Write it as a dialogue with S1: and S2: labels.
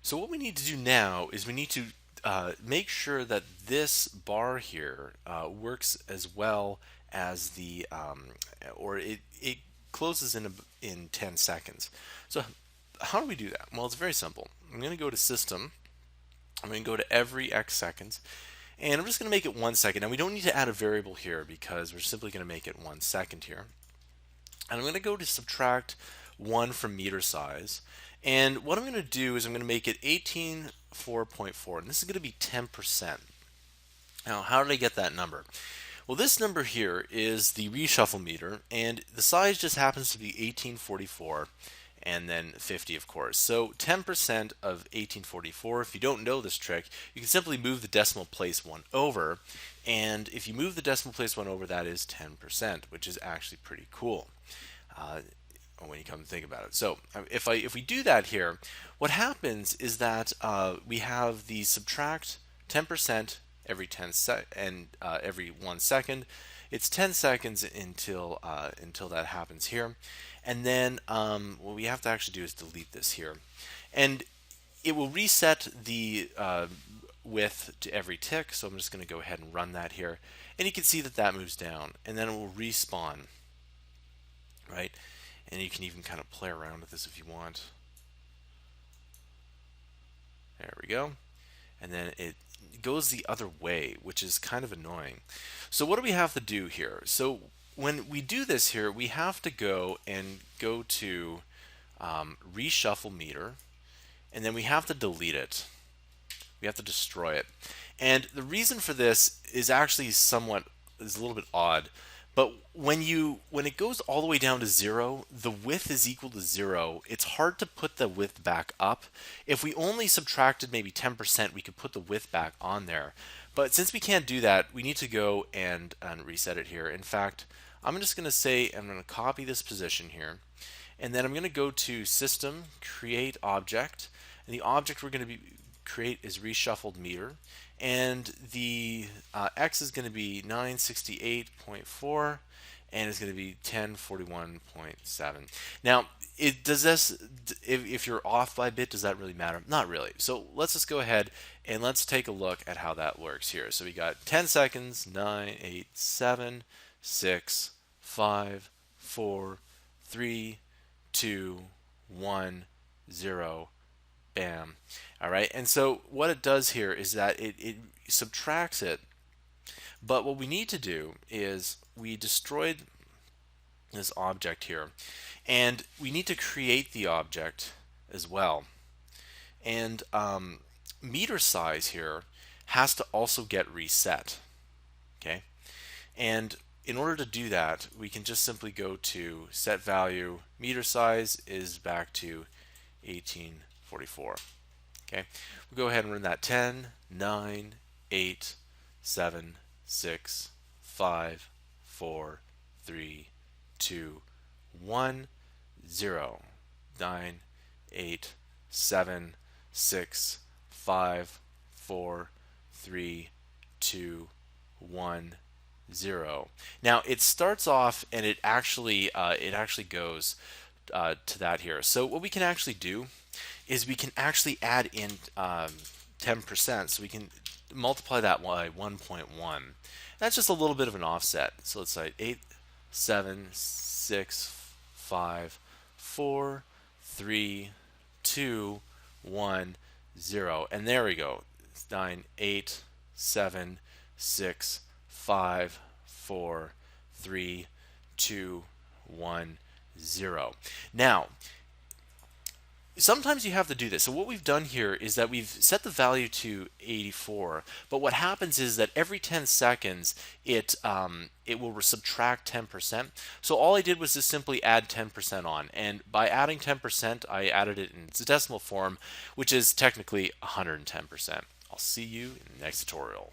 S1: So what we need to do now is we need to make sure that this bar here works as well as or it closes in 10 seconds. So how do we do that? Well, it's very simple. I'm going to go to System. I'm going to go to every X seconds. And I'm just going to make it 1 second. Now we don't need to add a variable here because we're simply going to make it 1 second here. And I'm going to go to subtract 1 from meter size. And what I'm going to do is I'm going to make it 18.4.4, and this is going to be 10%. Now, how did I get that number? Well, this number here is the reshuffle meter, and the size just happens to be 1844 and then 50, of course. So 10% of 1844, if you don't know this trick, you can simply move the decimal place 1 over, and if you move the decimal place 1 over, that is 10%, which is actually pretty cool. When you come to think about it. So if we do that here, what happens is that we have the subtract 10% every 10 and every 1 second. It's 10 seconds until that happens here, and then what we have to actually do is delete this here, and it will reset the width to every tick. So I'm just going to go ahead and run that here, and you can see that that moves down, and then it will respawn, right? And you can even kind of play around with this if you want. There we go. And then it goes the other way, which is kind of annoying. So what do we have to do here? So when we do this here, we have to go to reshuffle meter, and then we have to delete it. We have to destroy it. And the reason for this is actually a little bit odd. But when it goes all the way down to 0, the width is equal to 0. It's hard to put the width back up. If we only subtracted maybe 10%, we could put the width back on there. But since we can't do that, we need to go and reset it here. In fact, I'm just going to say I'm going to copy this position here, and then I'm going to go to System, Create Object, and the object we're going to create is reshuffled meter, and the X is going to be 968.4, and it's going to be 1041.7. Now, if you're off by a bit, does that really matter? Not really. So let's just go ahead and let's take a look at how that works here. So we got 10 seconds, 9, 8, 7, 6, 5, 4, 3, 2, 1, 0. Bam. All right, and so what it does here is that it subtracts it, but what we need to do is we destroyed this object here, and we need to create the object as well. And meter size here has to also get reset. Okay, and in order to do that, we can just simply go to set value. Meter size is back to 1844. Okay, we'll go ahead and run that 10, 9, 8, 7, 6, 5, 4, 3, 2, 1, 0. 9, 8, 7, 6, 5, 4, 3, 2, 1, 0. Now it starts off and it actually goes to that here. So what we can actually do is we can actually add in 10%. So we can multiply that by 1.1. That's just a little bit of an offset. So let's say 8, 7, 6, 5, 4, 3, 2, 1, 0. And there we go. 9, 8, 7, 6, 5, 4, 3, 2, 1, 0. Now, sometimes you have to do this. So what we've done here is that we've set the value to 84, but what happens is that every 10 seconds it will subtract 10%. So all I did was just simply add 10% on, and by adding 10%, I added it in its decimal form, which is technically 110%. I'll see you in the next tutorial.